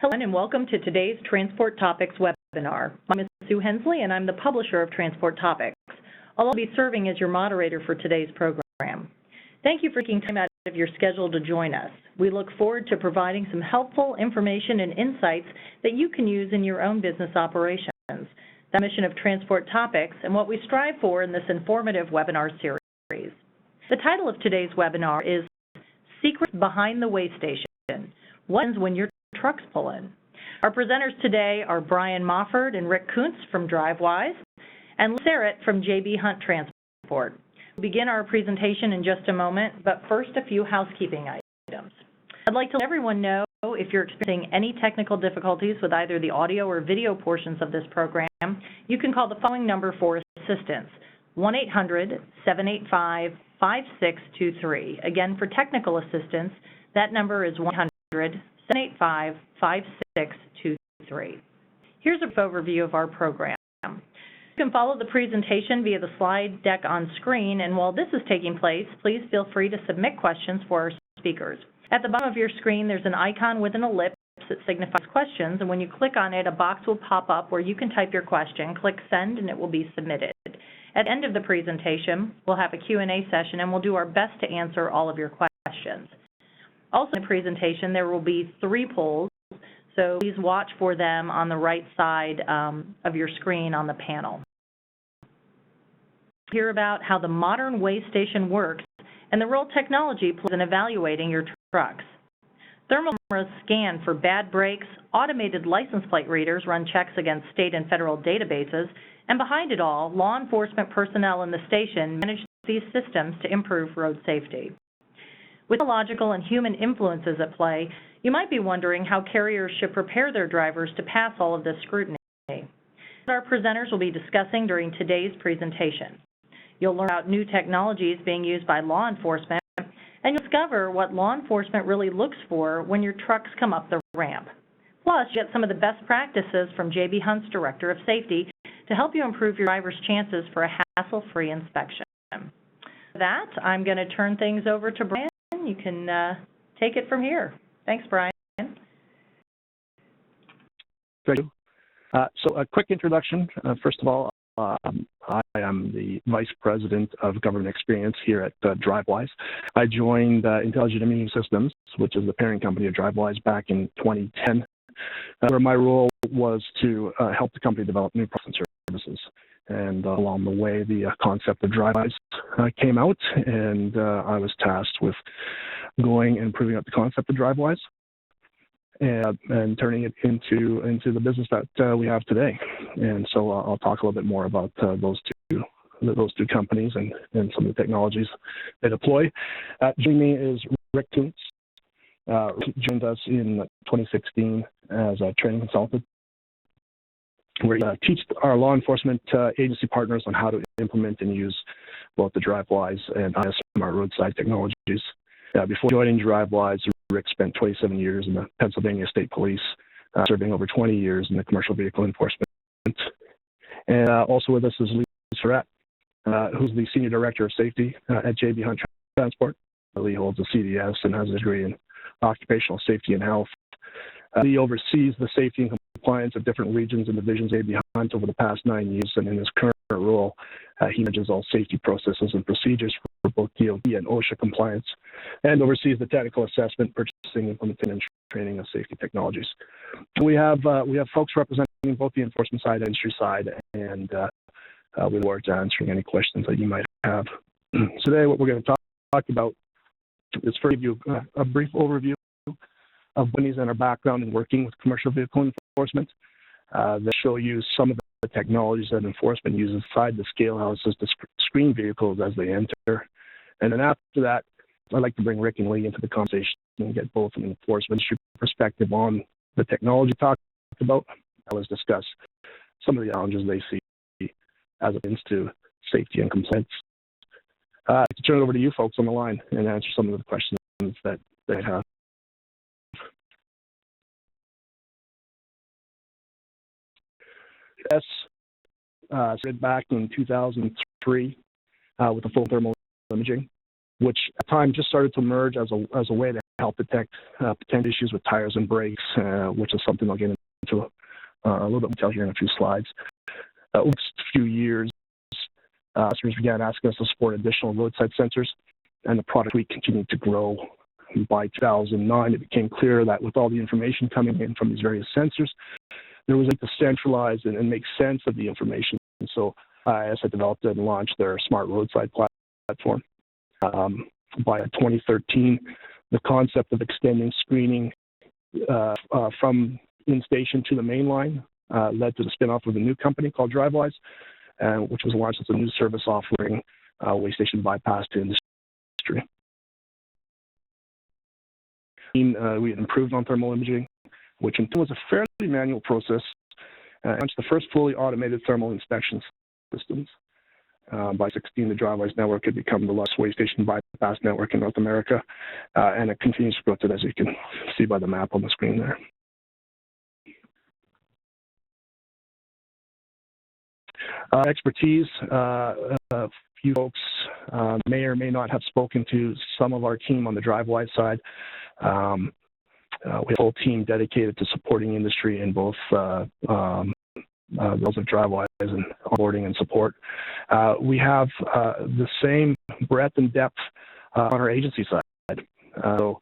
Hello and welcome to today's Transport Topics webinar. My name is Sue Hensley and I'm the publisher of Transport Topics. I'll also be serving as your moderator for today's program. Thank you for taking time out of your schedule to join us. We look forward to providing some helpful information and insights that you can use in your own business operations. The mission of Transport Topics and what we strive for in this informative webinar series. The title of today's webinar is Secrets Behind the Way Station. What happens when your trucks pull in? Our presenters today are Brian Mofford and Rick Kuntz from Drivewyze and Sarah from JB Hunt Transport. We'll begin our presentation in just a moment, but first a few housekeeping items. I'd like to let everyone know if you're experiencing any technical difficulties with either the audio or video portions of this program, you can call the following number for assistance, 1-800-785-5623. Again, for technical assistance, that number is 1-800-785-5623. Here's a brief overview of our program. You can follow the presentation via the slide deck on screen, and while this is taking place, please feel free to submit questions for our speakers. At the bottom of your screen, there's an icon with an ellipse that signifies questions, and when you click on it, a box will pop up where you can type your question, click send, and it will be submitted. At the end of the presentation, we'll have a Q&A session, and we'll do our best to answer all of your questions. Also in the presentation, there will be 3 polls, so please watch for them on the right side of your screen on the panel. Hear about how the modern way station works and the role technology plays in evaluating your trucks. Thermal cameras scan for bad brakes, automated license plate readers run checks against state and federal databases, and behind it all, law enforcement personnel in the station manage these systems to improve road safety. With technological and human influences at play, you might be wondering how carriers should prepare their drivers to pass all of this scrutiny. Our presenters will be discussing during today's presentation. You'll learn about new technologies being used by law enforcement, and you'll discover what law enforcement really looks for when your trucks come up the ramp. Plus, you get some of the best practices from JB Hunt's Director of Safety to help you improve your driver's chances for a hassle-free inspection. With that, I'm going to turn things over to Brian. You can take it from here. Thanks, Brian. Thank you. So a quick introduction. First of all, I am the Vice President of Government Experience here at Drivewyze. I joined Intelligent Imaging Systems, which is the parent company of Drivewyze, back in 2010, where my role was to help the company develop new products and services. And along the way, the concept of Drivewyze came out, and I was tasked with going and proving out the concept of Drivewyze and turning it into the business that we have today. And so I'll talk a little bit more about those two companies and some of the technologies they deploy. Joining me is Rick Kuntz. Rick joined us in 2016 as a training consultant. We teach our law enforcement agency partners on how to implement and use both the Drivewyze and ISMR roadside technologies. Before joining Drivewyze, Rick spent 27 years in the Pennsylvania State Police, serving over 20 years in the commercial vehicle enforcement. And also with us is Sarah, who's the Senior Director of Safety at JB Hunt Transport. Lee holds a CDS and has a degree in occupational safety and health. Lee oversees the safety and compliance of different regions and divisions of JB Hunt over the past 9 years, and in his current role, he manages all safety processes and procedures for both DOT and OSHA compliance, and oversees the technical assessment, purchasing, implementation, and training of safety technologies. We have folks representing both the enforcement side and industry side, and we look forward to answering any questions that you might have. Today, what we're going to talk about is first give you a brief overview of companies and our background in working with commercial vehicle enforcement. That show you some of the technologies that enforcement uses inside the scale houses to screen vehicles as they enter. And then after that, I'd like to bring Rick and Lee into the conversation and get both an enforcement perspective on the technology talked about, as well as discuss some of the challenges they see as it relates to safety and compliance. I'd like to turn it over to you folks on the line and answer some of the questions that they have. Yes, started back in 2003 with the full thermal imaging, which at the time just started to emerge as a way to help detect potential issues with tires and brakes, which is something I'll get into a little bit more detail here in a few slides. Over the next few years, customers began asking us to support additional roadside sensors, and the product suite continued to grow. By 2009, it became clear that with all the information coming in from these various sensors, there was a need to centralize and make sense of the information. And so IS had developed and launched their smart roadside platform. By 2013, the concept of extending screening from in-station to the main line led to the spin-off of a new company called Drivewyze, which was launched as a new service offering way station bypass to industry. We had improved on thermal imaging, which in turn was a fairly manual process, and launched the first fully automated thermal inspection systems. By 2016, the Drivewyze network had become the largest way station bypass network in North America, and it continues to grow today, as you can see by the map on the screen there. Expertise. A few folks may or may not have spoken to some of our team on the Drivewyze side. We have a full team dedicated to supporting industry in both those of Drivewyze and onboarding and support. We have the same breadth and depth on our agency side. So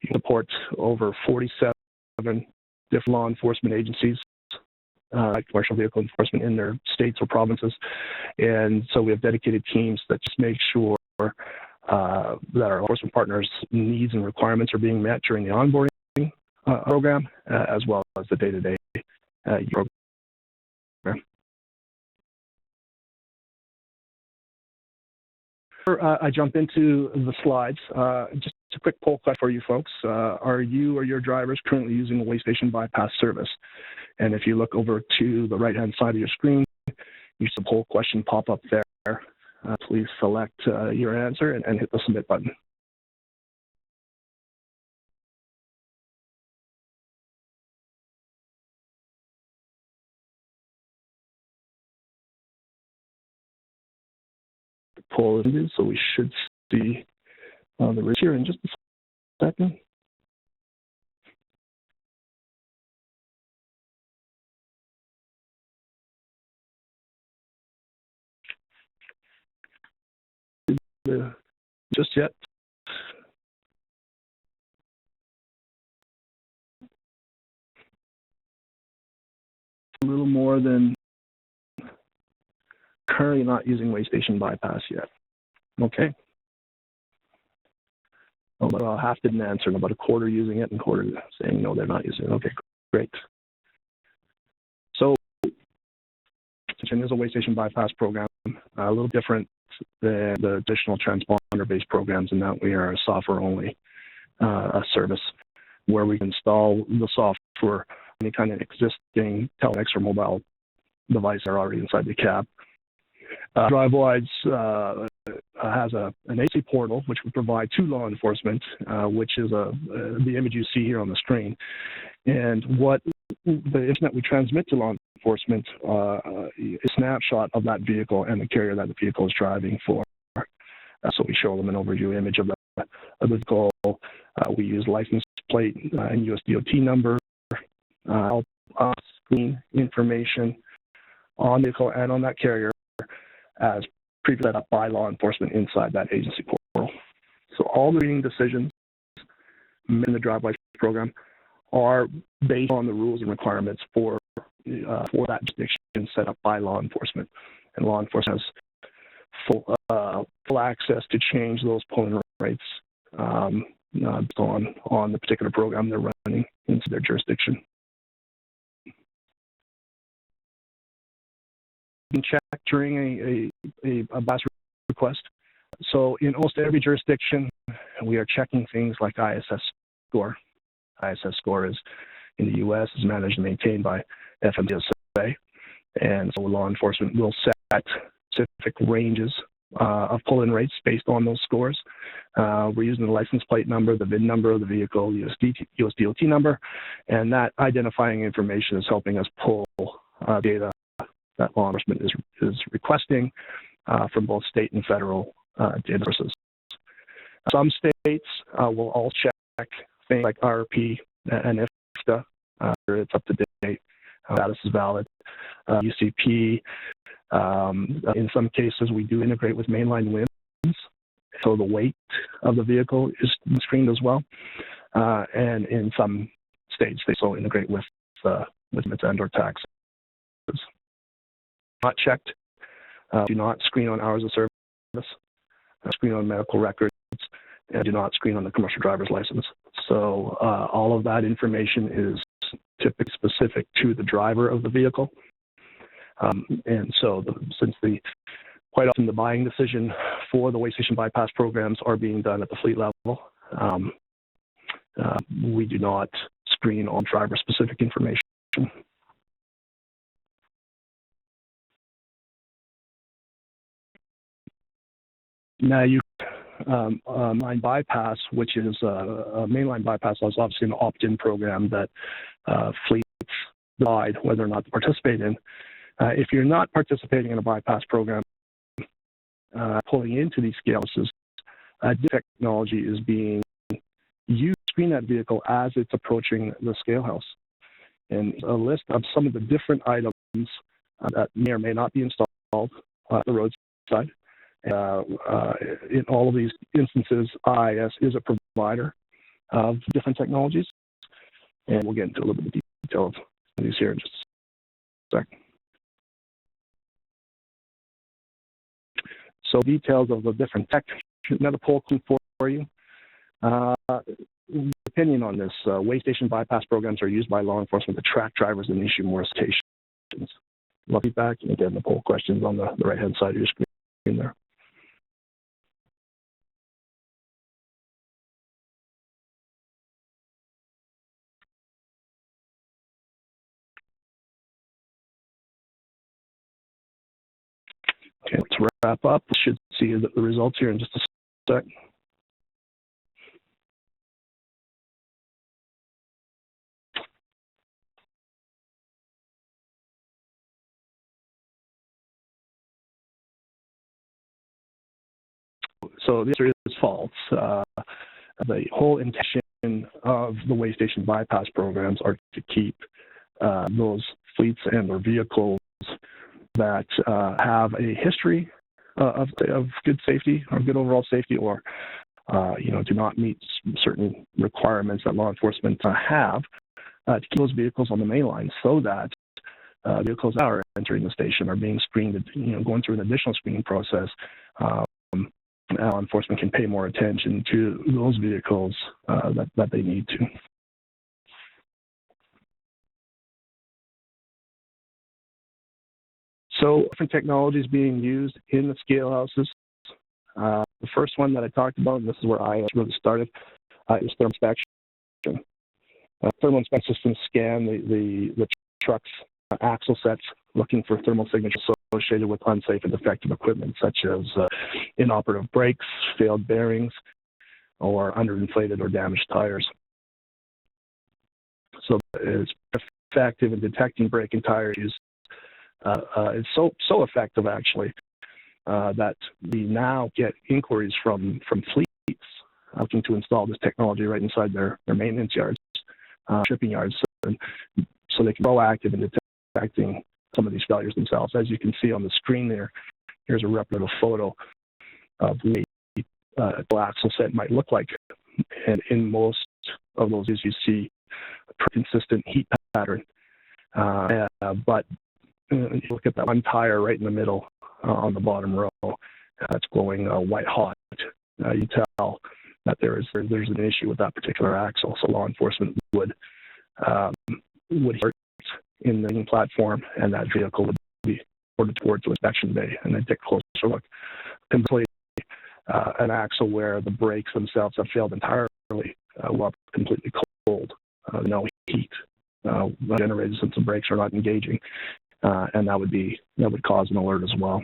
you support over 47 different law enforcement agencies, like commercial vehicle enforcement in their states or provinces. And so we have dedicated teams that just make sure that our enforcement partners' needs and requirements are being met during the onboarding program, as well as the day-to-day program. Before I jump into the slides, just a quick poll question for you folks. Are you or your drivers currently using a way station bypass service? And if you look over to the right-hand side of your screen, you see the poll question pop up there. Please select your answer and hit the submit button. The poll is ended, so we should see the results here in just a second. Just yet. A little more than currently not using way station bypass yet. Okay. About half didn't answer, and about a quarter using it, and a quarter saying no, they're not using it. Okay, great. So, there's a way station bypass program, a little different than the additional transponder-based programs in that we are a software-only service where we install the software any kind of existing telematics or mobile device that are already inside the cab. Drivewyze has an agency portal which we provide to law enforcement, which is the image you see here on the screen. And what the internet we transmit to law enforcement is a snapshot of that vehicle and the carrier that the vehicle is driving for. So we show them an overview image of the vehicle. We use license plate and US DOT number, screen information on the vehicle and on that carrier as previously set up by law enforcement inside that agency portal. So all the reading decisions in the Drivewyze program are based on the rules and requirements for that jurisdiction set up by law enforcement. And law enforcement has full access to change those polling rates on the particular program they're running into their jurisdiction. You can check during a BAS request. So in almost every jurisdiction, we are checking things like ISS score. ISS score is in the U.S. is managed and maintained by FMCSA, and so law enforcement will set specific ranges of pull-in rates based on those scores. We're using the license plate number, the VIN number of the vehicle, US DOT number, and that identifying information is helping us pull data that law enforcement is requesting from both state and federal data sources. Some states will all check things like RP and IFTA, it's up to date, status is valid. UCP, in some cases we do integrate with mainline winds, so the weight of the vehicle is screened as well. And in some states they also integrate with limits and or taxes. Not checked, do not screen on hours of service, screen on medical records, and do not screen on the commercial driver's license. So all of that information is typically specific to the driver of the vehicle. And so quite often the buying decision for the way station bypass programs are being done at the fleet level. We do not screen on driver-specific information. Now you mainline bypass, which is a mainline bypass, is obviously an opt-in program that fleets decide whether or not to participate in. If you're not participating in a bypass program, pulling into these scale houses, technology is being used to screen that vehicle as it's approaching the scale house. And a list of some of the different items that may or may not be installed at the roadside. In all of these instances, IIS is a provider of different technologies, and we'll get into a little bit of detail of these here in just a sec. So details of the different tech. Another poll for you. Opinion on this: way station bypass programs are used by law enforcement to track drivers and issue more citations. Love feedback. And again, the poll questions on the right-hand side of your screen there. Okay, let's wrap up. We should see the results here in just a sec. So the answer is false. The whole intention of the way station bypass programs are to keep those fleets and their vehicles that have a history of good safety or good overall safety, or do not meet certain requirements that law enforcement have, to keep those vehicles on the main line, so that vehicles that are entering the station are being screened, going through an additional screening process. Law enforcement can pay more attention to those vehicles that they need to. So different technologies being used in the scale houses. The first one that I talked about, and this is where I really started, is thermal inspection. Thermal inspection systems scan the truck's axle sets, looking for thermal signatures associated with unsafe and defective equipment, such as inoperative brakes, failed bearings, or underinflated or damaged tires. So it's effective in detecting brake and tire issues. It's so effective, actually, that we now get inquiries from fleets looking to install this technology right inside their maintenance yards, shipping yards, so they can be proactive in detecting some of these failures themselves. As you can see on the screen there, here's a replica photo of the axle set might look like. And in most of those, you see a consistent heat pattern. But you look at that one tire right in the middle on the bottom row, it's glowing white hot. You tell that there's an issue with that particular axle, so law enforcement would in the platform, and that vehicle would be ordered towards the inspection bay, and then take a closer look. Completely, an axle where the brakes themselves have failed entirely, while completely cold, no heat generated since the brakes are not engaging, and that would cause an alert as well.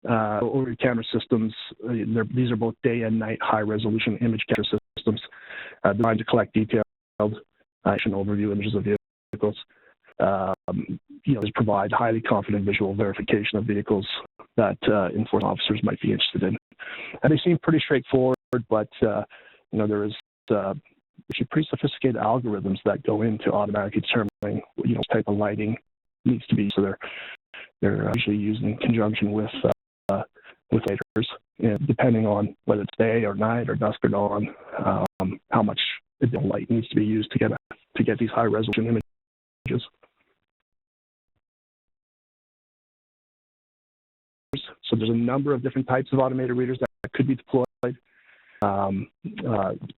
Over camera systems, these are both day and night high-resolution image capture systems designed to collect detailed action overview images of vehicles. These provide highly confident visual verification of vehicles that enforcement officers might be interested in. And they seem pretty straightforward, but there is actually pretty sophisticated algorithms that go into automatically determining what type of lighting needs to be. So they're usually used in conjunction with lasers, depending on whether it's day or night or dusk or dawn, how much light needs to be used to get these high resolution images. So there's a number of different types of automated readers that could be deployed.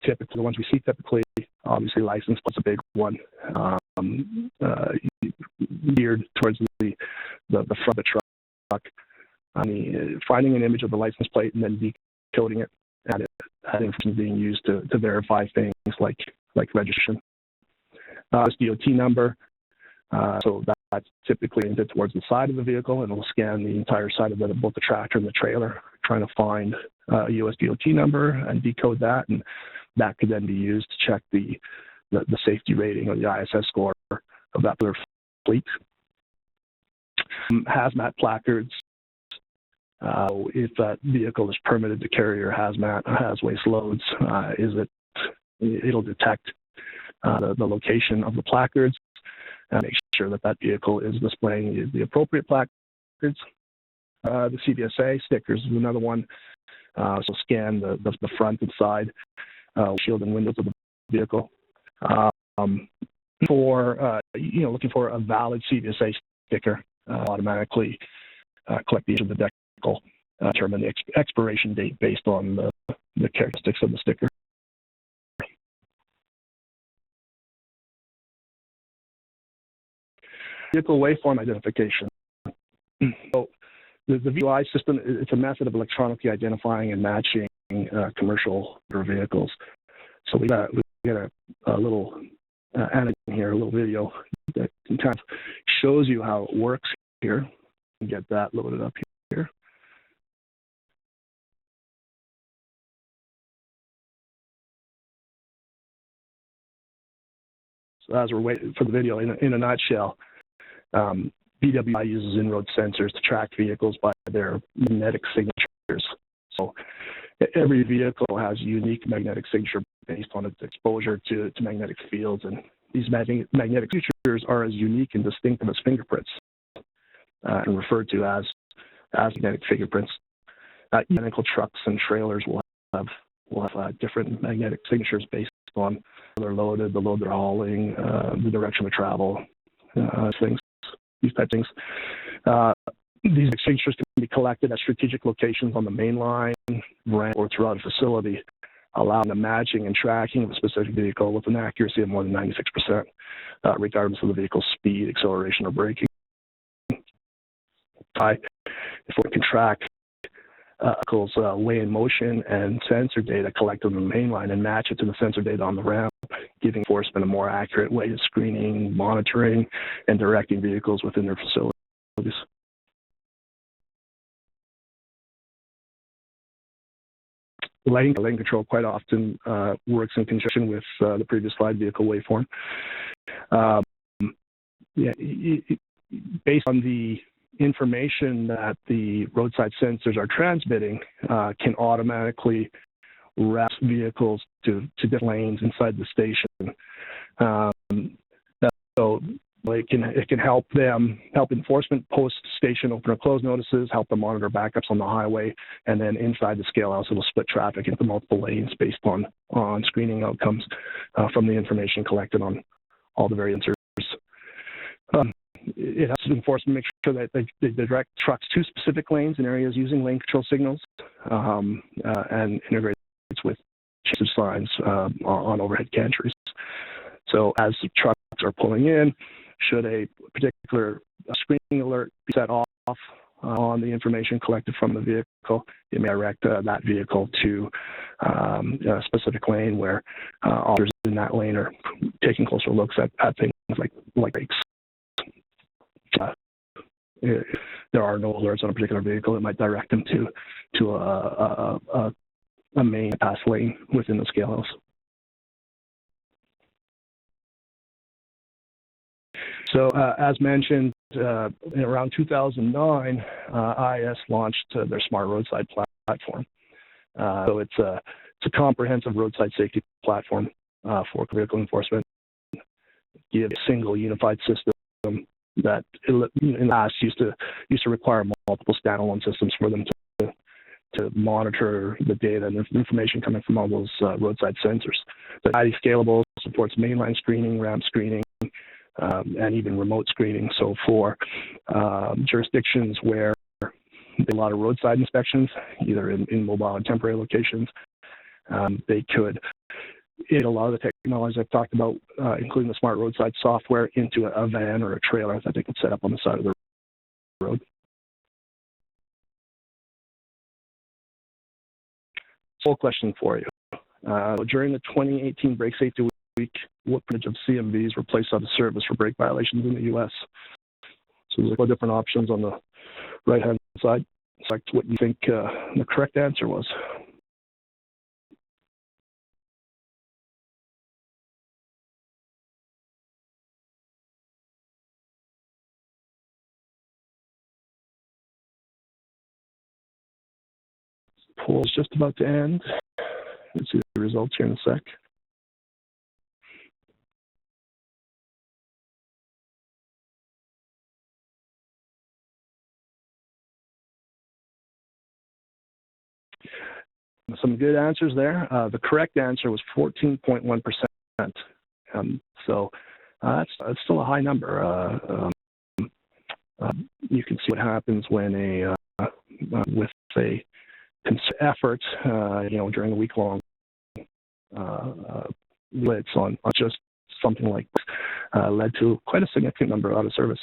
Typically, the ones we see obviously license plate's a big one, geared towards the front of the truck. Finding an image of the license plate and then decoding it, and information being used to verify things like registration. This DOT number, so that's typically aimed towards the side of the vehicle, and it'll scan the entire side of both the tractor and the trailer, trying to find a US DOT number and decode that, and that could then be used to check the safety rating or the ISS score of that particular fleet. Hazmat placards. If that vehicle is permitted to carry or has waste loads, it'll detect the location of the placards and make sure that vehicle is displaying the appropriate placards. The CVSA stickers is another one. So scan the front and side shield and windows of the vehicle. For looking for a valid CVSA sticker, automatically collect the age of the vehicle, determine the expiration date based on the characteristics of the sticker. Vehicle waveform identification. So the VUI system, it's a method of electronically identifying and matching commercial vehicles. So we got a little added here, a little video that kind of shows you how it works here. Get that loaded up here. So as we're waiting for the video, in a nutshell, BWI uses in-road sensors to track vehicles by their magnetic signatures. So every vehicle has a unique magnetic signature based on its exposure to magnetic fields, and these magnetic signatures are as unique and distinctive as fingerprints, and referred to as magnetic fingerprints. Identical trucks and trailers will have different magnetic signatures based on where they're loaded, the load they're hauling, the direction of travel, these type of things. These signatures can be collected at strategic locations on the main line, ramp, or throughout a facility, allowing the matching and tracking of a specific vehicle with an accuracy of more than 96%, regardless of the vehicle's speed, acceleration, or braking. If we can track vehicles' way in motion and sensor data collected on the main line and match it to the sensor data on the ramp, giving enforcement a more accurate way of screening, monitoring, and directing vehicles within their facilities. Lane control quite often works in conjunction with the previous slide, vehicle waveform. Based on the information that the roadside sensors are transmitting, can automatically route vehicles to different lanes inside the station. So it can help enforcement post station open or close notices, help them monitor backups on the highway, and then inside the scale house it'll split traffic into multiple lanes based on screening outcomes from the information collected on all the various sensors. It helps enforcement make sure that they direct trucks to specific lanes in areas using lane control signals, and integrates with chassis signs on overhead gantries. So as the trucks are pulling in, should a particular screening alert be set off on the information collected from the vehicle, it may direct that vehicle to a specific lane where officers in that lane are taking closer looks at things like brakes. If there are no alerts on a particular vehicle, it might direct them to a main pass lane within the scale house. So as mentioned, in around 2009, IS launched their smart roadside platform. So it's a comprehensive roadside safety platform for vehicle enforcement. You have a single unified system that in the past used to require multiple standalone systems for them to monitor the data and the information coming from all those roadside sensors. It's highly scalable, supports mainline screening, ramp screening, and even remote screening. So for jurisdictions where there are a lot of roadside inspections, either in mobile and temporary locations, they could integrate a lot of the technologies I've talked about, including the smart roadside software, into a van or a trailer that they could set up on the side of the road. Full question for you. During the 2018 Brake Safety Week, what percentage of CMVs were placed out of service for brake violations in the U.S.? So there's a couple of different options on the right-hand side. Select what you think the correct answer was. Poll is just about to end. Let's see the results here in a sec. Some good answers there. The correct answer was 14.1%. So that's still a high number. You can see what happens when with a effort, during a week-long blitz on just something like this, led to quite a significant number of out-of-service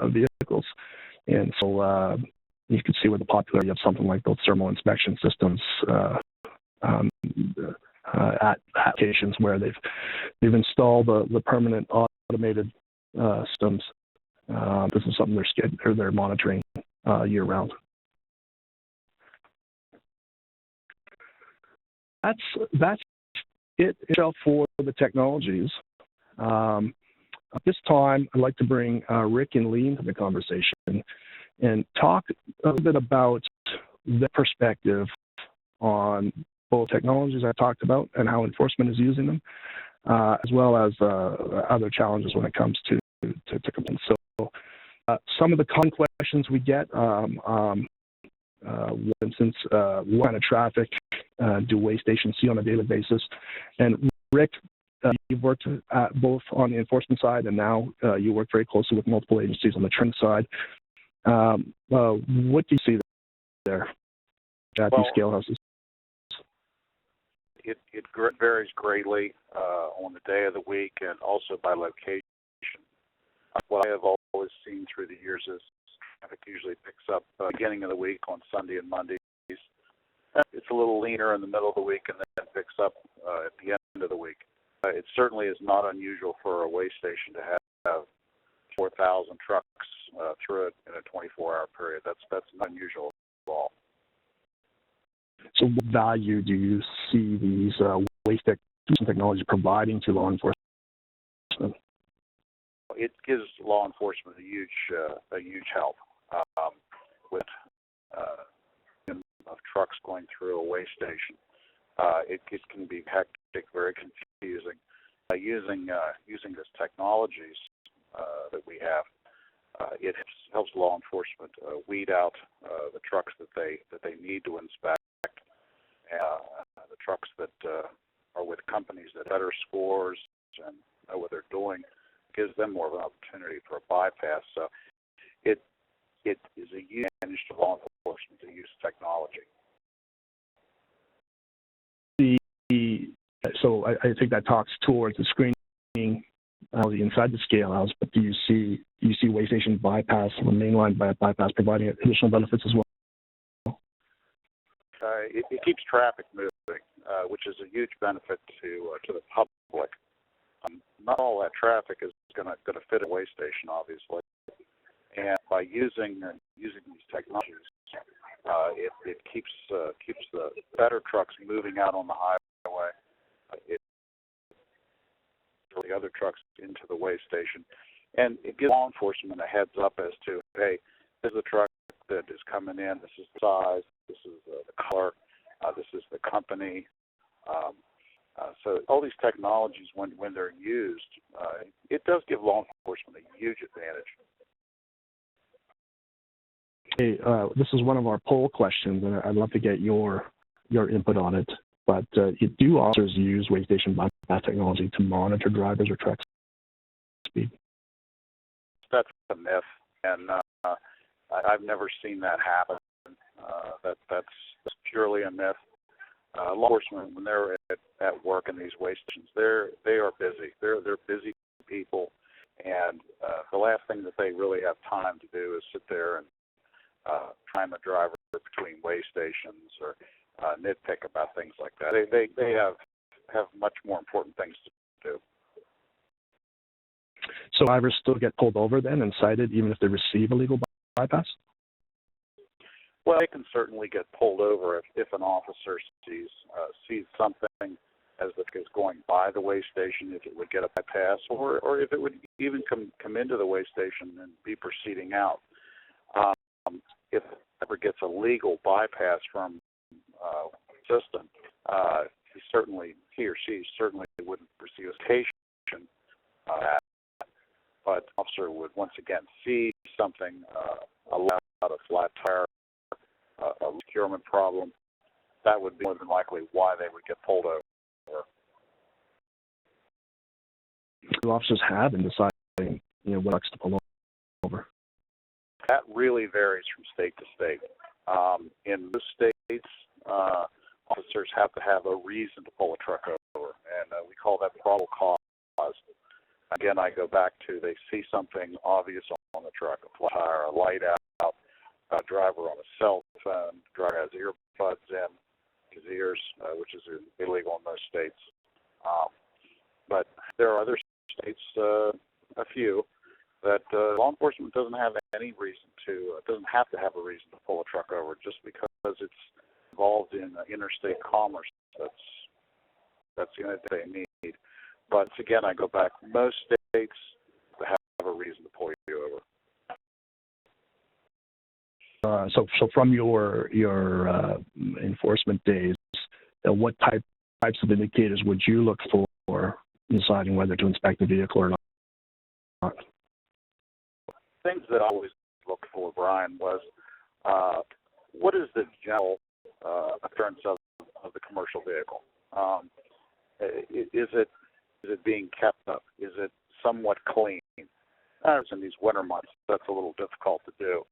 vehicles. And so you can see where the popularity of something like those thermal inspection systems at applications where they've installed the permanent automated systems. This is something they're monitoring year round. That's it for the technologies. At this time, I'd like to bring Rick and Lee into the conversation and talk a little bit about their perspective on both technologies I talked about and how enforcement is using them, as well as other challenges when it comes to complaints. So some of the common questions we get, for instance, what kind of traffic do weigh stations see on a daily basis? And Rick, you've worked both on the enforcement side, and now you work very closely with multiple agencies on the trend side. What do you see there at these scale houses? It varies greatly on the day of the week and also by location. What I have always seen through the years is traffic usually picks up beginning of the week on Sunday and Mondays. It's a little leaner in the middle of the week and then picks up at the end of the week. It certainly is not unusual for a weigh station to have 4,000 trucks through it in a 24-hour period. That's not unusual at all. So what value do you see these weigh station technology providing to law enforcement? It gives law enforcement a huge help with of trucks going through a weigh station. It can be hectic, very confusing. Using this technologies that we have, it helps law enforcement weed out the trucks that they need to inspect, the trucks that are with companies that have better scores and know what they're doing. Gives them more of an opportunity for a bypass. So it is a huge advantage to law enforcement to use technology. So I think that talks towards the screening inside the scale house, but do you see weigh station bypass, the mainline bypass, providing additional benefits as well? It keeps traffic moving, which is a huge benefit to the public. Not all that traffic is going to fit a weigh station, obviously, and by using these technologies, it keeps the better trucks moving out on the highway. It the other trucks into the weigh station. and it gives law enforcement a heads up as to, hey, this is the truck that is coming in, this is the size, this is the color, this is the company. So all these technologies, when they're used, it does give law enforcement a huge advantage. Hey, this is one of our poll questions, and I'd love to get your input on it. But do officers use way station bypass technology to monitor drivers or truck speed? That's a myth, and I've never seen that happen. That's purely a myth. Law enforcement, when they're at work in these way stations, they are busy. They're busy people, and the last thing that they really have time to do is sit there and time a driver between way stations or nitpick about things like that. They have much more important things to do. So drivers still get pulled over then and cited even if they receive a legal bypass? Well, they can certainly get pulled over if an officer sees something as it is going by the way station, if it would get a bypass, or if it would even come into the way station and be proceeding out. If it ever gets a legal bypass from system, he or she certainly wouldn't receive a citation. But the officer would once again see something, a flat tire, a procurement problem. That would be more than likely why they would get pulled over. Do officers have in deciding, what trucks to pull over? That really varies from state to state. In most states, officers have to have a reason to pull a truck over, and we call that probable cause. Again, I go back to they see something obvious on the truck, a flat tire, a light out, a driver on a cell phone, driver has earbuds in his ears, which is illegal in most states. But there are other states, a few, that law enforcement doesn't have any reason to, doesn't have to have a reason to pull a truck over just because it's involved in interstate commerce. That's the only thing they need. But again, I go back, most states have a reason to pull you over. So from your enforcement days, what types of indicators would you look for deciding whether to inspect the vehicle or not? Things that I always looked for, Brian, was what is the general appearance of the commercial vehicle? Is it being kept up? Is it somewhat clean? In these winter months, that's a little difficult to do.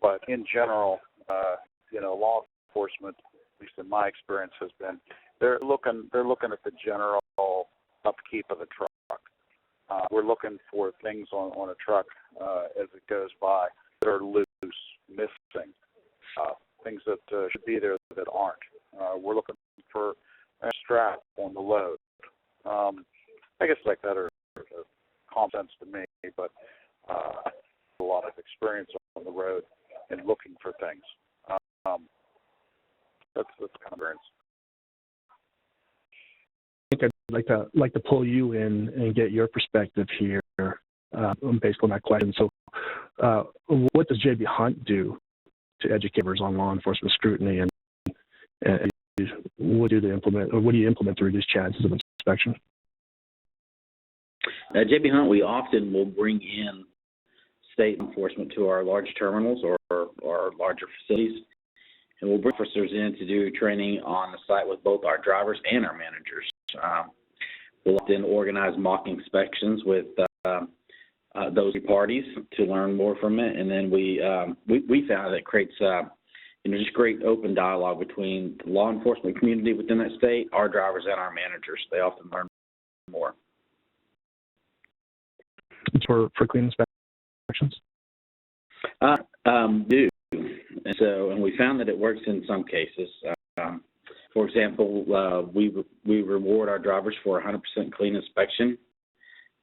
But in general, law enforcement, at least in my experience, has been they're looking at the general upkeep of the truck. We're looking for things on a truck as it goes by that are loose, missing, things that should be there that aren't. We're looking for a strap on the load. I guess like that are common sense to me, but a lot of experience on the road and looking for things. That's kind of experience. I think I'd like to pull you in and get your perspective here based on that question. So, what does JB Hunt do to educate us on law enforcement scrutiny, and what do you implement to reduce chances of inspection? At JB Hunt, we often will bring in state enforcement to our large terminals or larger facilities, and we'll bring officers in to do training on the site with both our drivers and our managers. We'll often organize mock inspections with those parties to learn more from it, and then we found that it creates just great open dialogue between the law enforcement community within that state, our drivers, and our managers. They often learn more. For clean inspections? Do. And we found that it works in some cases. For example, we reward our drivers for 100% clean inspection,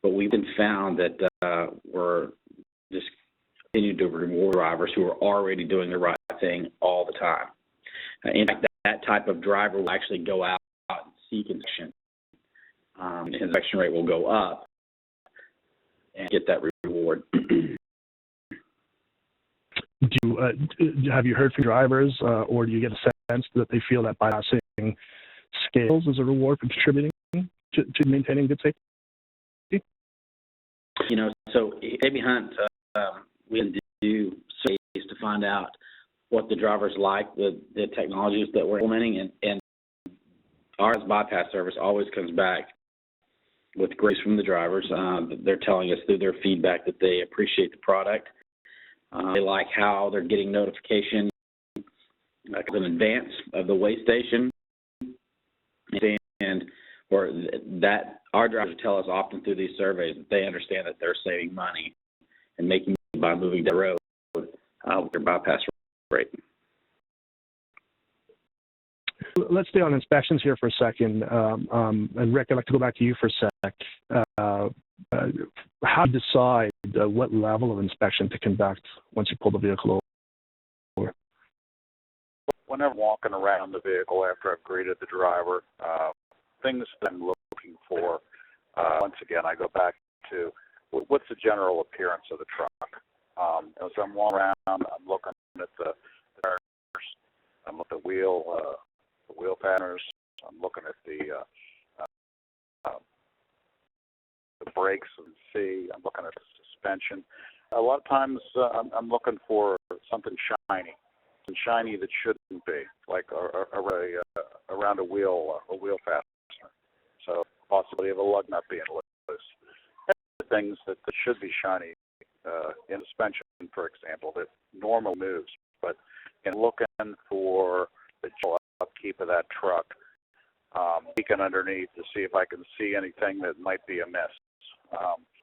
but we've been found that we're just continuing to reward drivers who are already doing the right thing all the time. In fact, that type of driver will actually go out and seek inspection. The inspection rate will go up and get that reward. Have you heard from drivers, or do you get a sense that they feel that bypassing scales is a reward for contributing to maintaining good safety? You know, so Amy Hunt, we do surveys to find out what the drivers like, the technologies that we're implementing, and our bypass service always comes back with grace from the drivers. They're telling us through their feedback that they appreciate the product. They like how they're getting notification in advance of the weigh station, and or that our drivers tell us often through these surveys that they understand that they're saving money and making money by moving the road with their bypass rate. Let's stay on inspections here for a second. And Rick, I'd like to go back to you for a sec. How do you decide what level of inspection to conduct once you pull the vehicle over? Whenever I'm walking around the vehicle after I've greeted the driver, things that I'm looking for, once again, I go back to what's the general appearance of the truck. As I'm walking around, I'm looking at the tires, I'm looking at the wheel patterns, I'm looking at the brakes and I'm looking at the suspension. A lot of times I'm looking for something shiny that shouldn't be, like around a wheel fastener. So possibility of a lug nut being loose. Things that should be shiny in suspension, for example, that normally moves. But in looking for the general upkeep of that truck, peeking underneath to see if I can see anything that might be amiss.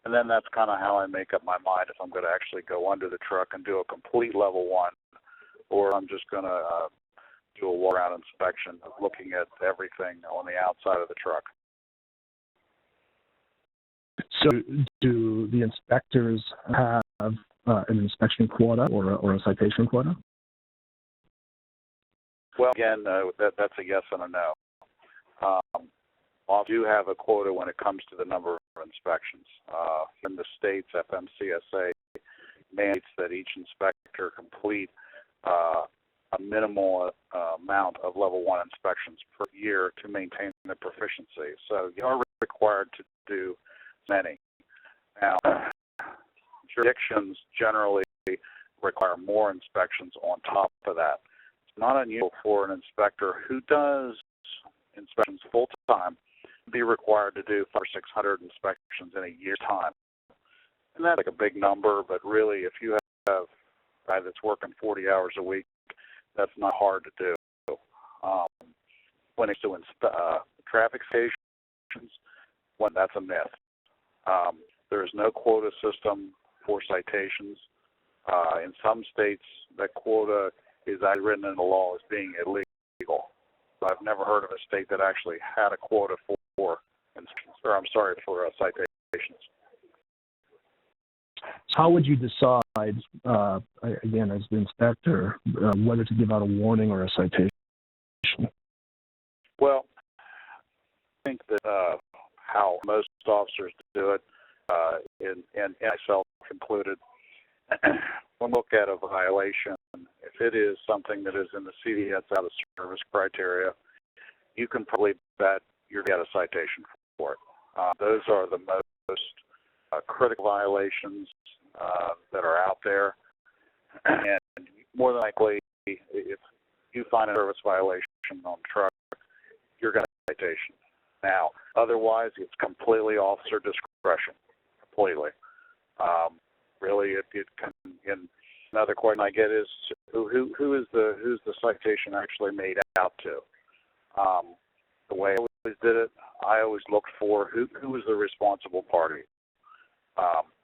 And then that's kind of how I make up my mind if I'm going to actually go under the truck and do a complete level one, or I'm just going to do a walk-around inspection of looking at everything on the outside of the truck. So do the inspectors have an inspection quota or a citation quota? Well, again, that's a yes and a no. I do have a quota when it comes to the number of inspections. In the states, FMCSA mandates that each inspector complete a minimal amount of level one inspections per year to maintain the proficiency. So you are required to do many. Now, jurisdictions generally require more inspections on top of that. It's not unusual for an inspector who does inspections full-time to be required to do 500 or 600 inspections in a year's time. And that's like a big number, but really if you have a guy that's working 40 hours a week, that's not hard to do. When it's doing traffic stations, that's a myth. There is no quota system for citations. In some states, that quota is written in the law as being illegal. I've never heard of a state that actually had a quota for citations. So how would you decide, again, as the inspector, whether to give out a warning or a citation? Well, I think that how most officers do it, and myself included, when we look at a violation, if it is something that is in the CDS out of service criteria, you can probably bet you'll get a citation for it. Those are the most critical violations that are out there, and more than likely, if you find a service violation on the truck, you're going to get a citation. Now, otherwise, it's completely officer discretion, completely. Really, it can. And another question I get is, who's the citation actually made out to? The way I always did it, I always looked for who was the responsible party.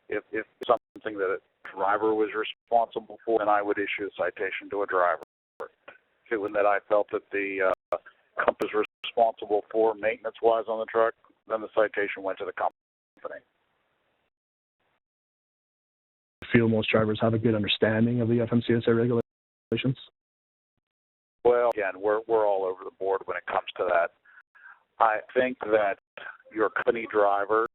If something that a driver was responsible for, then I would issue a citation to a driver. If it was that I felt that the company was responsible for maintenance-wise on the truck, then the citation went to the company. I feel most drivers have a good understanding of the FMCSA regulations? Well, again, we're all over the board when it comes to that. I think that your company drivers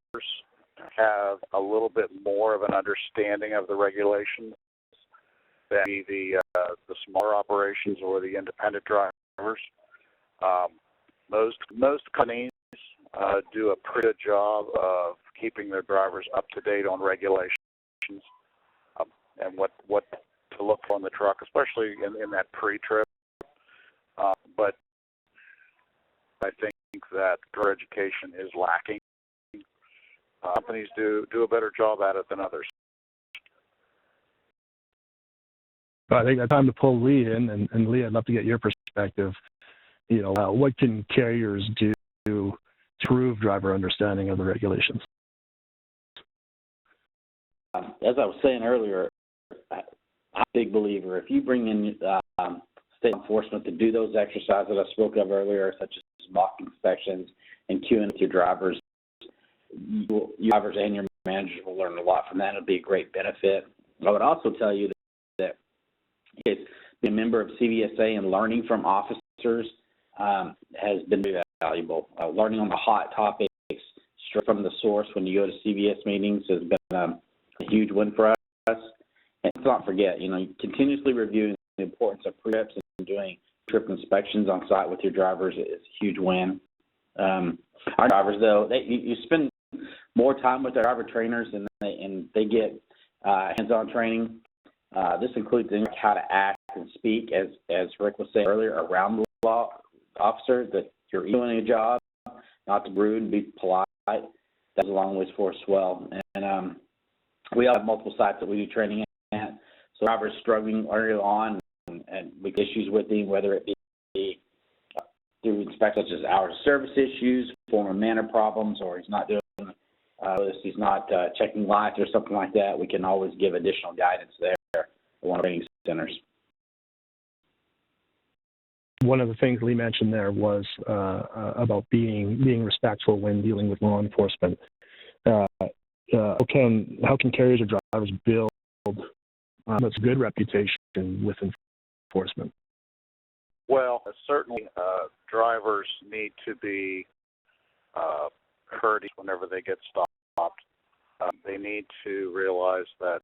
have a little bit more of an understanding of the regulations than the smaller operations or the independent drivers. Most companies do a pretty good job of keeping their drivers up to date on regulations and what to look for in the truck, especially in that pre-trip. But I think that driver education is lacking. Companies do a better job at it than others. I think it's time to pull Lee in, and Lee, I'd love to get your perspective. What can carriers do to improve driver understanding of the regulations? As I was saying earlier, I'm a big believer. If you bring in state enforcement to do those exercises I spoke of earlier, such as mock inspections and queuing with your drivers, your drivers and your managers will learn a lot from that. It'll be a great benefit. I would also tell you that being a member of CVSA and learning from officers has been very valuable. Learning on the hot topics straight from the source when you go to CVS meetings has been a huge win for us. And let's not forget, continuously reviewing the importance of pre-trips and doing trip inspections on site with your drivers is a huge win. Our drivers, though, you spend more time with their driver trainers, and they get hands-on training. This includes things like how to act and speak, as Rick was saying earlier, around the law officer, that you're doing a job, not to be rude, be polite. That's a long ways for us as well. And we all have multiple sites that we do training at. So drivers struggling early on and we get issues with him, whether it be through inspections such as hours of service issues, form of manner problems, or he's not doing he's not checking lights or something like that. We can always give additional guidance there at one of our training centers. One of the things Lee mentioned there was about being respectful when dealing with law enforcement. How can carriers or drivers build a good reputation with enforcement? Well, certainly drivers need to be courteous whenever they get stopped. They need to realize that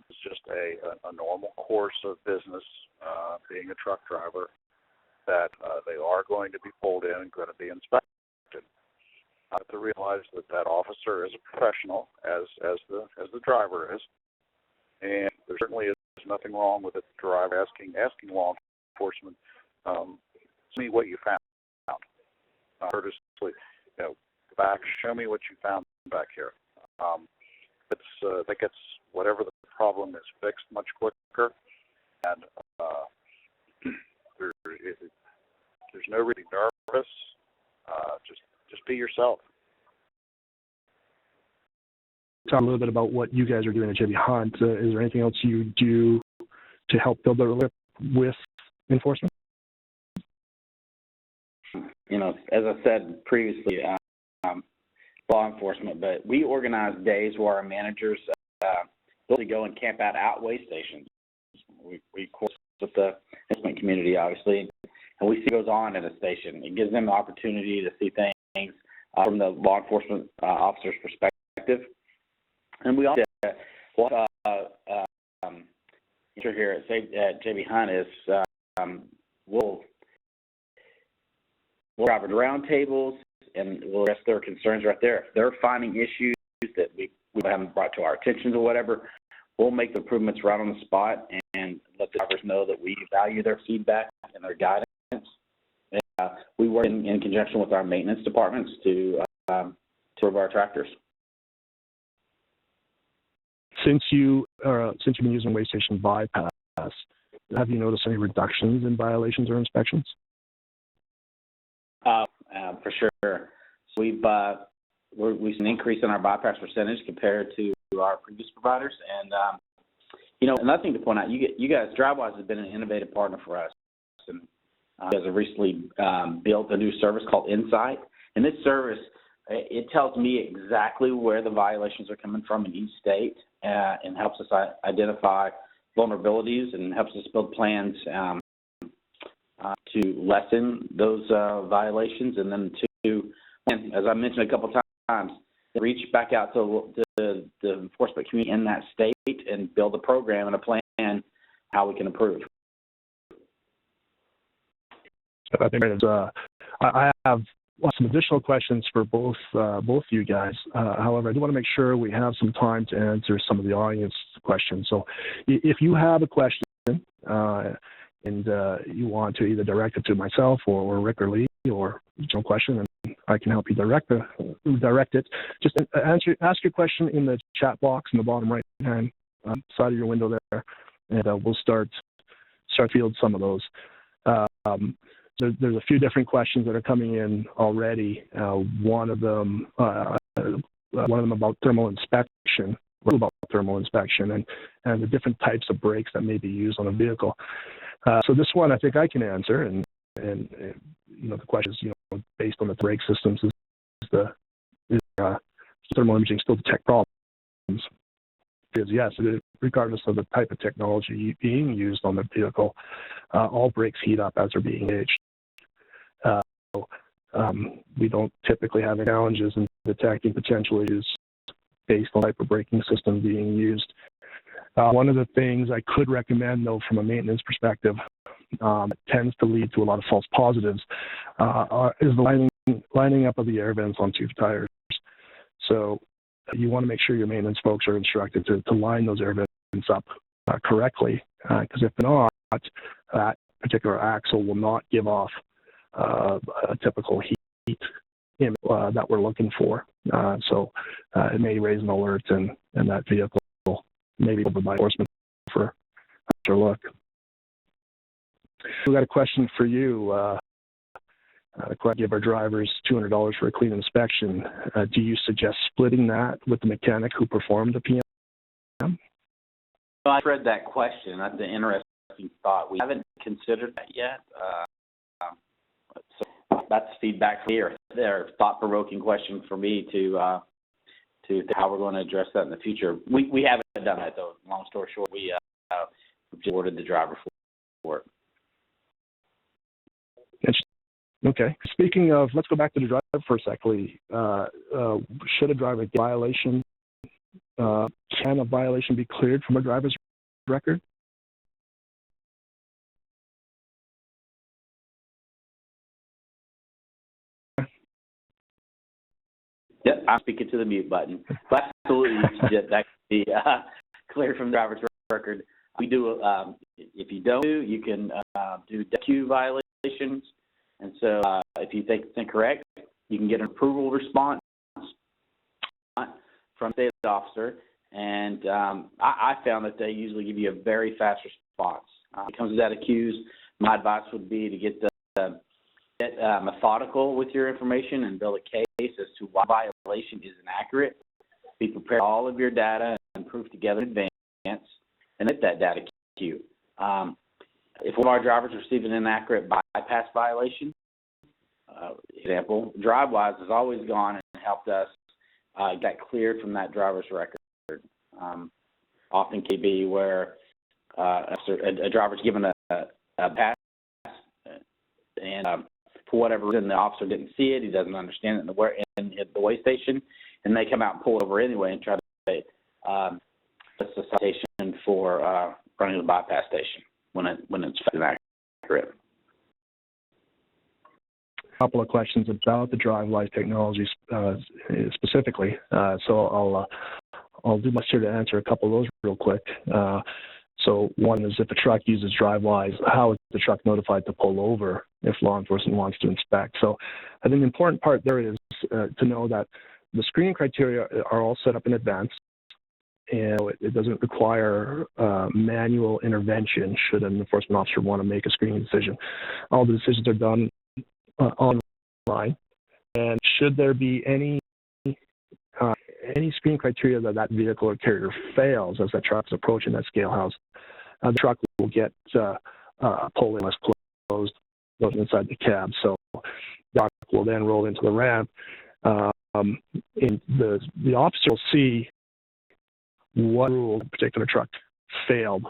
it's just a normal course of business, being a truck driver, that they are going to be pulled in and going to be inspected. To realize that officer is a professional, as the driver is, and there certainly is nothing wrong with a driver asking law enforcement, tell me what you found. Courteously, back, show me what you found back here. That gets whatever the problem is fixed much quicker, and there's no really nervous. Just be yourself. Talk a little bit about what you guys are doing at JB Hunt. Is there anything else you do to help build a relationship with enforcement? As I said previously, law enforcement, but we organize days where our managers go and camp out way stations. We course with the enforcement community, obviously, and we see what goes on at a station. It gives them the opportunity to see things from the law enforcement officer's perspective. And we also here at JB Hunt is we'll have round tables and we'll address their concerns right there. If they're finding issues that we haven't brought to our attention or whatever, we'll make the improvements right on the spot and let the drivers know that we value their feedback and their guidance. And, we work in conjunction with our maintenance departments to improve our tractors. Since you've been using Way Station Bypass, have you noticed any reductions in violations or inspections? For sure. So we've seen an increase in our bypass percentage compared to our previous providers. And, another thing to point out, you guys, Drivewyze has been an innovative partner for us. And you guys have recently built a new service called Insight. And this service, it tells me exactly where the violations are coming from in each state and helps us identify vulnerabilities and helps us build plans to lessen those violations. And then as I mentioned a couple times, reach back out to the enforcement community in that state and build a program and a plan how we can improve. I think I have some additional questions for both you guys. However, I do want to make sure we have some time to answer some of the audience questions. So if you have a question and you want to either direct it to myself or Rick or Lee, or some question, and I can help you direct it, just ask your question in the chat box in the bottom right-hand side of your window there, and we'll start field some of those. There's a few different questions that are coming in already. One of them about thermal inspection, and the different types of brakes that may be used on a vehicle. So this one I think I can answer, and the question is, based on the brake systems, is thermal imaging still detect problems? Because yes, regardless of the type of technology being used on the vehicle, all brakes heat up as they're being aged. We don't typically have any challenges in detecting potential issues based on the type of braking system being used. One of the things I could recommend, though, from a maintenance perspective, tends to lead to a lot of false positives, is the lining up of the air vents on tube tires. So you want to make sure your maintenance folks are instructed to line those air vents up correctly, because if not, that particular axle will not give off a typical heat that we're looking for. So it may raise an alert, and that vehicle may be over by enforcement for a look. We've got a question for you. Give our drivers $200 for a clean inspection. Do you suggest splitting that with the mechanic who performed the PM? Well, I've read that question. That's an interesting thought. We haven't considered that yet. So that's feedback from here. They're thought-provoking question for me to how we're going to address that in the future. We haven't done that, though. Long story short, we awarded the driver for it. Okay. Speaking of, let's go back to the driver for a second. Should a driver get a violation? Can a violation be cleared from a driver's record? Yeah, I'm speaking to the mute button. But absolutely, that can be cleared from the driver's record. We do, if you don't do, you can do DQ violations. And so if you think it's incorrect, you can get an approval response from the state officer. And I found that they usually give you a very fast response. When it comes to that accused, my advice would be to get methodical with your information and build a case as to why violation is inaccurate. Be prepared with all of your data and proof together in advance, and get that data queue. If one of our drivers received an inaccurate bypass violation, example, Drivewyze has always gone and helped us get cleared from that driver's record. Often can be where a driver's given a pass, and for whatever reason the officer didn't see it, he doesn't understand it in the weigh station, and they come out and pull it over anyway and try to say it's a citation for running the bypass station when it's inaccurate. A couple of questions about the Drivewyze technology specifically. So I'll do my best here to answer a couple of those real quick. So one is, if a truck uses Drivewyze, how is the truck notified to pull over if law enforcement wants to inspect? So I think the important part there is to know that the screening criteria are all set up in advance, and it doesn't require manual intervention should an enforcement officer want to make a screening decision. All the decisions are done online, and should there be any screening criteria that vehicle or carrier fails as that truck is approaching that scale house, the truck will get pull list closed inside the cab. So the truck will then roll into the ramp, and the officer will see what rule a particular truck failed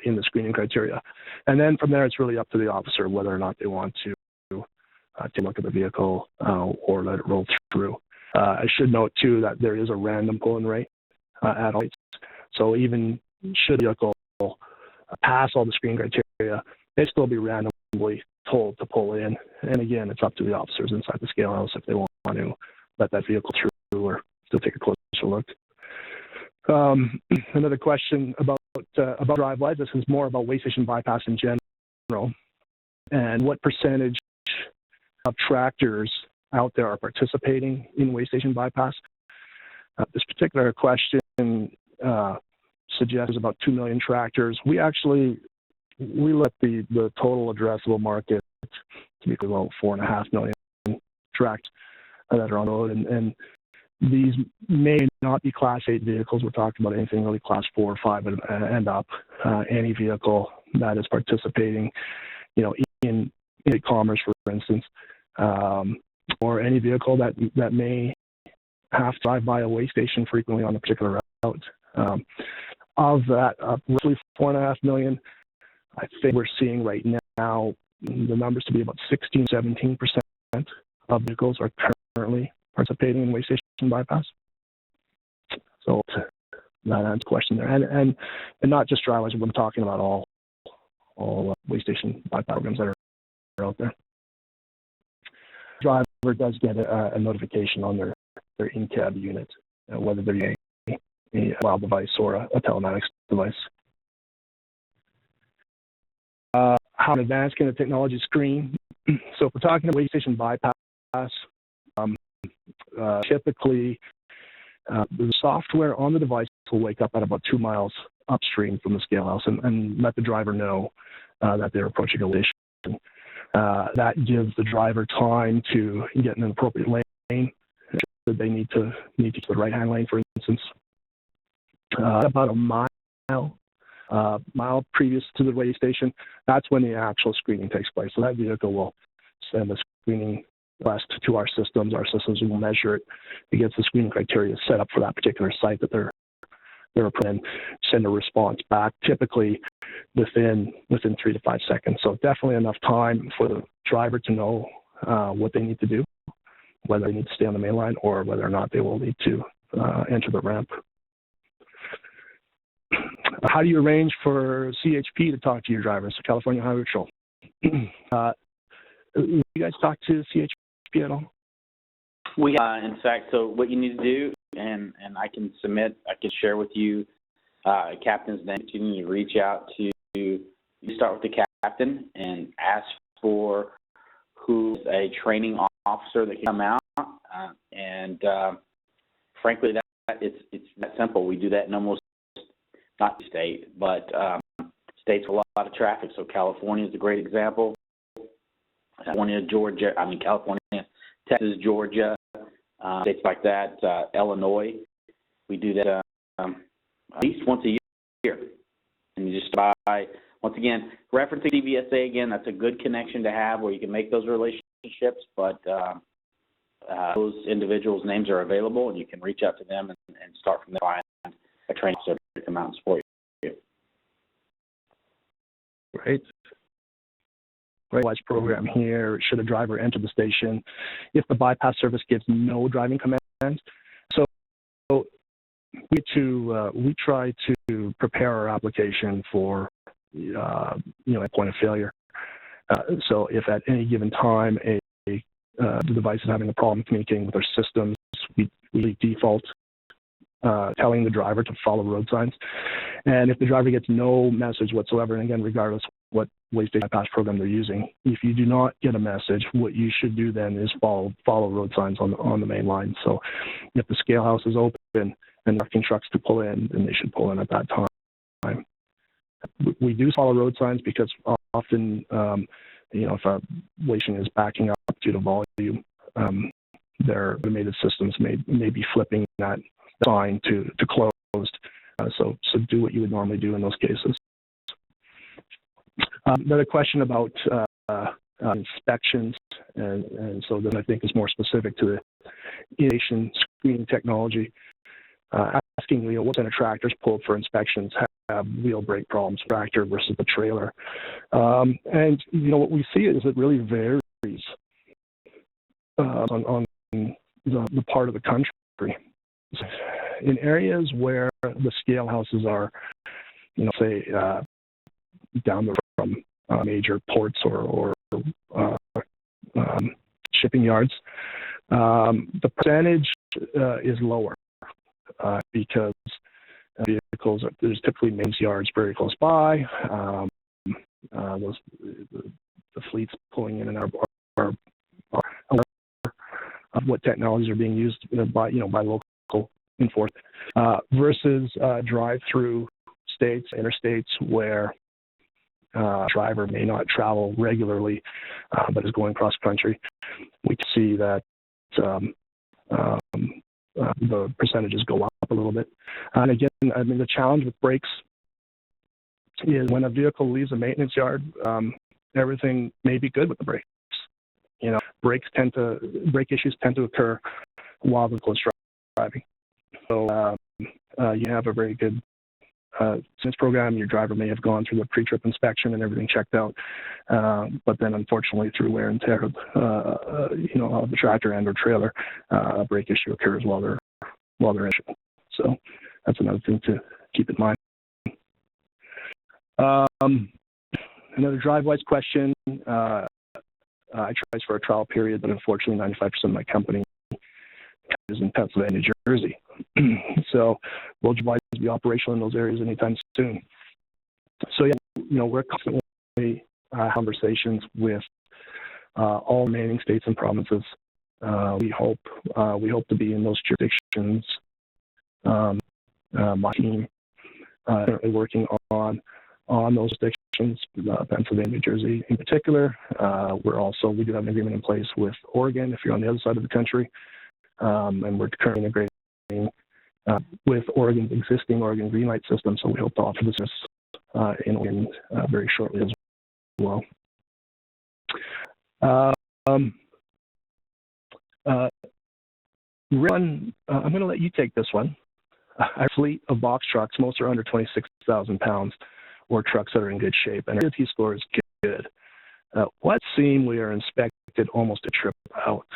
in the screening criteria. And then from there, it's really up to the officer whether or not they want to take a look at the vehicle or let it roll through. I should note too that there is a random pull-in rate at all. So even should the vehicle pass all the screening criteria, they still be randomly told to pull in. And again, it's up to the officers inside the scale house if they want to let that vehicle through or still take a closer look. Another question about Drivewyze. This is more about weigh station bypass in general, and what percentage of tractors out there are participating in weigh station bypass. This particular question suggests about 2 million tractors. We let the total addressable market to be about 4.5 million tractors that are on the road, and these may not be Class 8 vehicles. We're talking about anything really Class 4 or 5 and up. Any vehicle that is participating, in e-commerce, for instance, or any vehicle that may have to drive by a weigh station frequently on a particular route. Of that, roughly 4.5 million, I think we're seeing right now the numbers to be about 16-17% of vehicles are currently participating in weigh station bypass. So that answers the question there, and not just Drivewyze. We're talking about all weigh station bypass programs that are out there. Driver does get a notification on their in-cab unit, whether they're using a mobile device or a telematics device. How advanced can the technology screen? So if we're talking about weigh station bypass, typically the software on the device will wake up at about 2 miles upstream from the scale house and let the driver know that they're approaching a weigh station. That gives the driver time to get in an appropriate lane. Should they need to use the right-hand lane, for instance. About a mile previous to the weigh station, that's when the actual screening takes place. So that vehicle will send a screening request to our systems. Our systems will measure it. It gets the screening criteria set up for that particular site that they're applying, send a response back, typically within 3 to 5 seconds. So definitely enough time for the driver to know what they need to do, whether they need to stay on the main line or whether or not they will need to enter the ramp. How do you arrange for CHP to talk to your drivers, so California Highway Patrol? You guys talk to CHP at all? We, in fact, so what you need to do, and I can share with you a captain's name. You need to reach out to, you start with the captain and ask for who's a training officer that can come out. Frankly, it's that simple. We do that in almost, not state, but states with a lot of traffic. So California is a great example. California, Texas, Georgia, states like that, Illinois. We do that at least once a year. And you just by, once again, referencing CVSA again, that's a good connection to have where you can make those relationships, but those individuals' names are available and you can reach out to them and start from there, find a training officer to come out and support you. Great. Drivewyze program here. Should a driver enter the station if the bypass service gives no driving commands? So we try to prepare our application for a point of failure. So if at any given time the device is having a problem communicating with our systems, we default telling the driver to follow road signs. And if the driver gets no message whatsoever, and again, regardless what weigh station bypass program they're using, if you do not get a message, what you should do then is follow road signs on the main line. So if the scale house is open and asking trucks to pull in, then they should pull in at that time. We do follow road signs because often, if a weigh station is backing up due to volume, their automated systems may be flipping that sign to closed. So do what you would normally do in those cases. Another question about inspections, and so that I think is more specific to the irrigation screening technology. Asking what kind of tractors pulled for inspections have wheel brake problems, tractor versus the trailer. And what we see is it really varies on the part of the country. In areas where the scale houses are, say down the road from major ports or shipping yards, the percentage is lower because vehicles, there's typically maintenance yards very close by. The fleets pulling in and out are aware of what technologies are being used by local enforcement versus drive-through states, interstates where driver may not travel regularly but is going cross country. We can see that the percentages go up a little bit. And again, I mean, the challenge with brakes is when a vehicle leaves a maintenance yard, everything may be good with the brakes. Brake issues tend to occur while the vehicle is driving. So you have a very good scences program. Your driver may have gone through the pre-trip inspection and everything checked out, but then unfortunately through wear and tear of the tractor and or trailer, a brake issue occurs while they're issued. So that's another thing to keep in mind. Another Drivewyze question. I tried for a trial period, but unfortunately 95% of my company is in Pennsylvania, New Jersey. So will Drivewyze be operational in those areas anytime soon? So yeah, we're constantly conversations with all remaining states and provinces. We hope to be in those jurisdictions. My team currently working on those jurisdictions, Pennsylvania, New Jersey in particular. We do have an agreement in place with Oregon if you're on the other side of the country, and we're currently integrating with Oregon's existing Oregon Green Light system. So we hope to offer this in Oregon very shortly as well. Ron, I'm going to let you take this one. Our fleet of box trucks, most are under 26,000 pounds, or trucks that are in good shape, and our T-score is good. What seem we are inspected almost a trip out?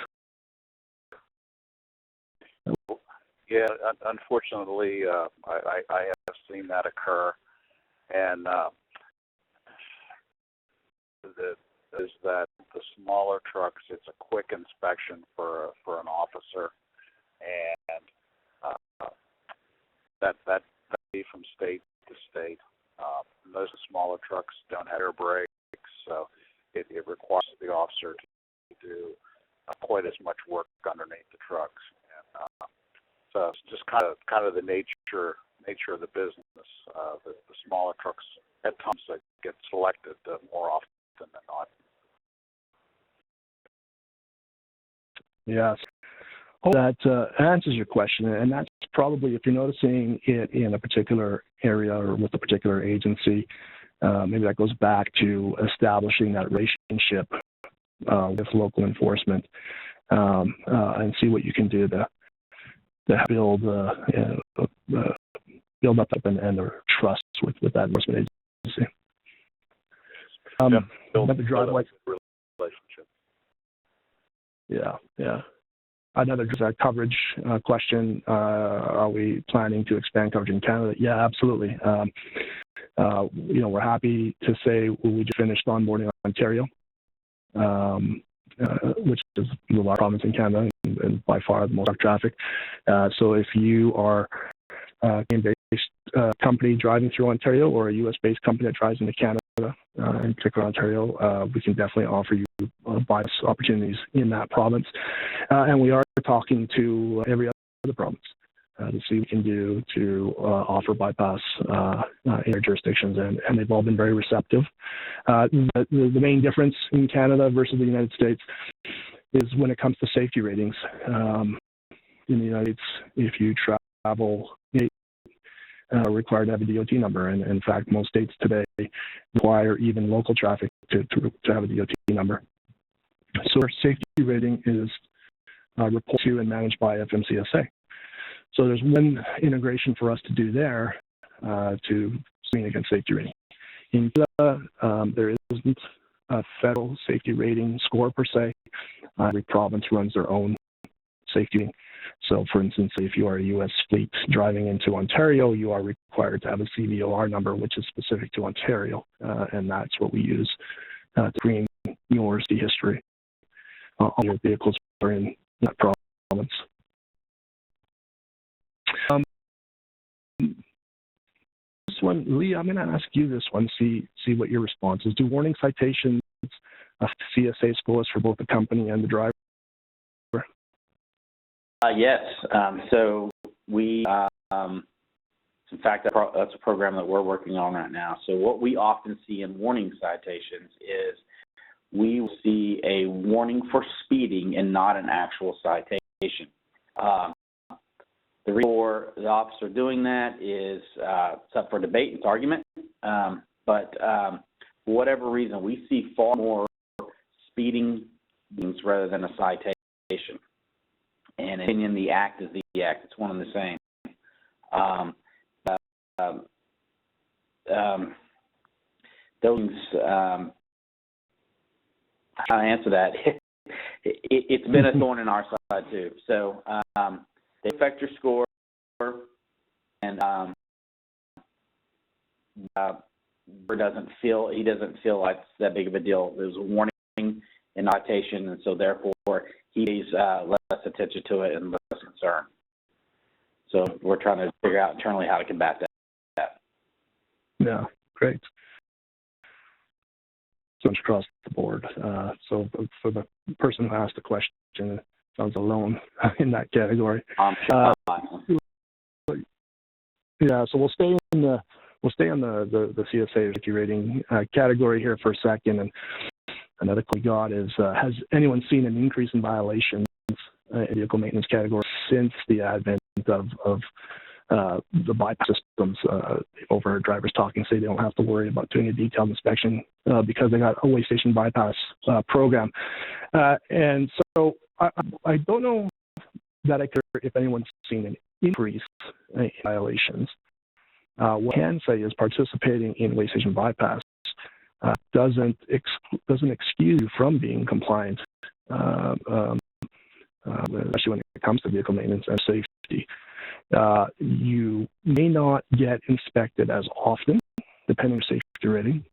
Yeah, unfortunately, I have seen that occur, and the smaller trucks, it's a quick inspection for an officer, and that be from state to state. Those smaller trucks don't have air brakes, so it requires the officer to do quite as much work underneath the trucks. And so it's just kind of the nature of the business. The smaller trucks at times get selected more often than not. Yes. Hope that answers your question, and that's probably, if you're noticing it in a particular area or with a particular agency, maybe that goes back to establishing that relationship with local enforcement and see what you can do to build up and their trust with that enforcement agency. Another Drivewyze relationship. Yeah. Another coverage question. Are we planning to expand coverage in Canada? Yeah, absolutely. We're happy to say we just finished onboarding Ontario, which is the largest province in Canada and by far the most truck traffic. So if you are a Canadian-based company driving through Ontario or a U.S.-based company that drives into Canada, in particular Ontario, we can definitely offer you bypass opportunities in that province. And we are talking to every other province to see what we can do to offer bypass in their jurisdictions, and they've all been very receptive. The main difference in Canada versus the United States is when it comes to safety ratings. In the United States, if you travel, required to have a DOT number, and in fact, most states today require even local traffic to have a DOT number. So our safety rating is reported to and managed by FMCSA. So there's one integration for us to do there to screen against safety rating. In Canada, there isn't a federal safety rating score per se. Every province runs their own safety. So, for instance, if you are a U.S. fleet driving into Ontario, you are required to have a CVOR number, which is specific to Ontario, and that's what we use to screen your safety history on your vehicles are in that province. This one, Lee, I'm going to ask you this one, see what your response is. Do warning citations CSA scores for both the company and the driver? Yes. So we, in fact, that's a program that we're working on right now. So what we often see in warning citations is we will see a warning for speeding and not an actual citation. The reason for the officer doing that is it's up for debate, it's argument, but for whatever reason, we see far more speeding rather than a citation. And in my opinion, the act is the act. It's one and the same. Those, how to answer that? It's been a thorn in our side too. So they affect your score, and he doesn't feel like it's that big of a deal. There's a warning and citation, and so therefore he pays less attention to it and less concern. So we're trying to figure out internally how to combat that. Yeah, great. So it's across the board. So for the person who asked the question, it sounds alone in that category. Yeah, so we'll stay in the CSA safety rating category here for a second. And another question we got is, has anyone seen an increase in violations in vehicle maintenance category since the advent of the bypass systems? Overheard drivers talking, say they don't have to worry about doing a detailed inspection because they got a way station bypass program. And so I don't know that I care if anyone's seen an increase in violations. What I can say is participating in way station bypass doesn't excuse you from being compliant, especially when it comes to vehicle maintenance and safety. You may not get inspected as often, depending on safety rating.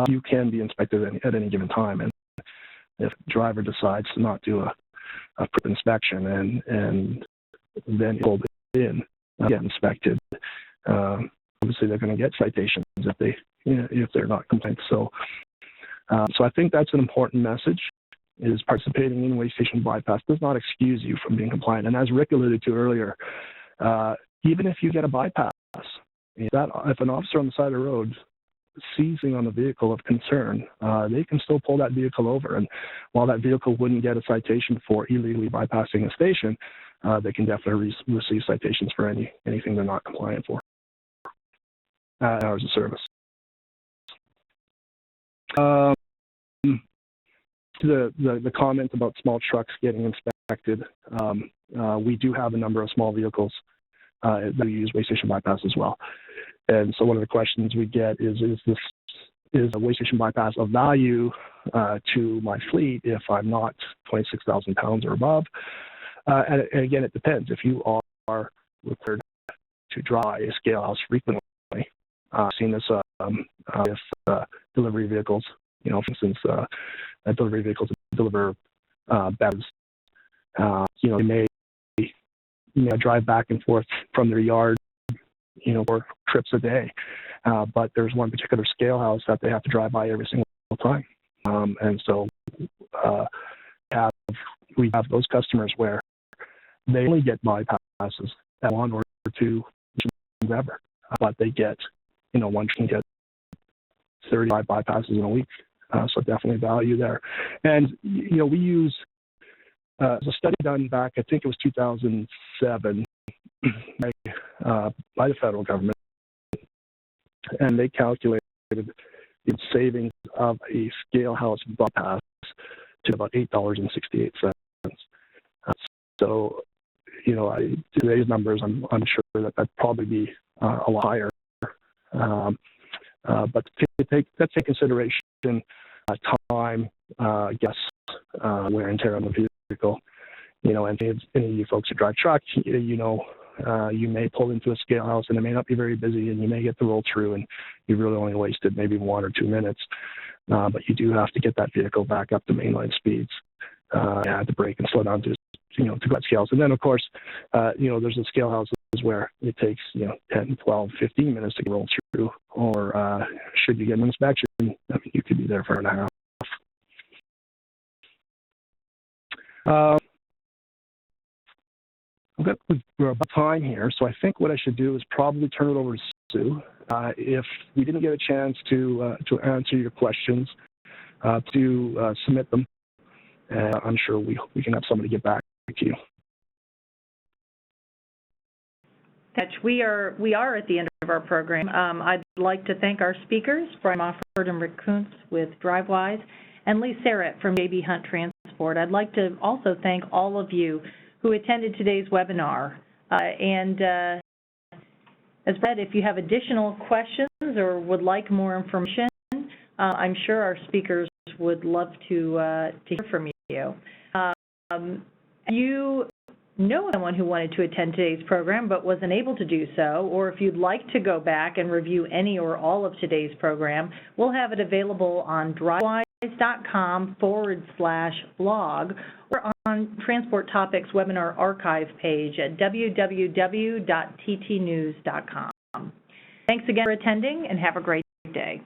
You can be inspected at any given time, and if the driver decides to not do a prep inspection and then hold it in, get inspected, obviously they're going to get citations if they're not compliant. So I think that's an important message. Is participating in way station bypass does not excuse you from being compliant. And as Rick alluded to earlier, even if you get a bypass, if an officer on the side of the road seizing on a vehicle of concern, they can still pull that vehicle over. And while that vehicle wouldn't get a citation for illegally bypassing a station, they can definitely receive citations for anything they're not compliant for. Hours of service. The comment about small trucks getting inspected, we do have a number of small vehicles that use way station bypass as well. And so one of the questions we get is a way station bypass of value to my fleet if I'm not 26,000 pounds or above? And again, it depends. If you are required to drive a scale house frequently, seen this with delivery vehicles, for instance, delivery vehicles that deliver bevs, they may drive back and forth from their yard, 4 trips a day. But there's one particular scale house that they have to drive by every single time. And so we have those customers where they only get bypasses at 1 or 2 ever, but they get, one can get 35 bypasses in a week. So definitely value there. And, we use a study done back, I think it was 2007, by the federal government, and they calculated the savings of a scale house bypass to about $8.68. So, today's numbers, I'm sure that'd probably be a lot higher. But let's take consideration time, wear and tear on the vehicle. you know, and if any of you folks who drive trucks, you know, you may pull into a scale house and it may not be very busy, and you may get to roll through and you really only wasted maybe 1 or 2 minutes. But you do have to get that vehicle back up to mainline speeds. You have to brake and slow down to, you know, to go at scales. And then, of course, you know, there's the scale houses where it takes, you know, 10, 12, 15 minutes to roll through, or should you get an inspection, I mean, you could be there for an hour and a half. We're about time here, so I think what I should do is probably turn it over to Sue. If we didn't get a chance to answer your questions, to submit them, I'm sure we can have somebody get back to you. We are at the end of our program. I'd like to thank our speakers, Brian Mofford and Rick Kuntz with Drivewyze, and Lee Serrett from JB Hunt Transport. I'd like to also thank all of you who attended today's webinar. As Brett, if you have additional questions or would like more information, I'm sure our speakers would love to hear from you. You know someone who wanted to attend today's program but wasn't able to do so, or if you'd like to go back and review any or all of today's program, we'll have it available on drivewyze.com/blog or on Transport Topics webinar archive page at www.ttnews.com. Thanks again for attending, and have a great day.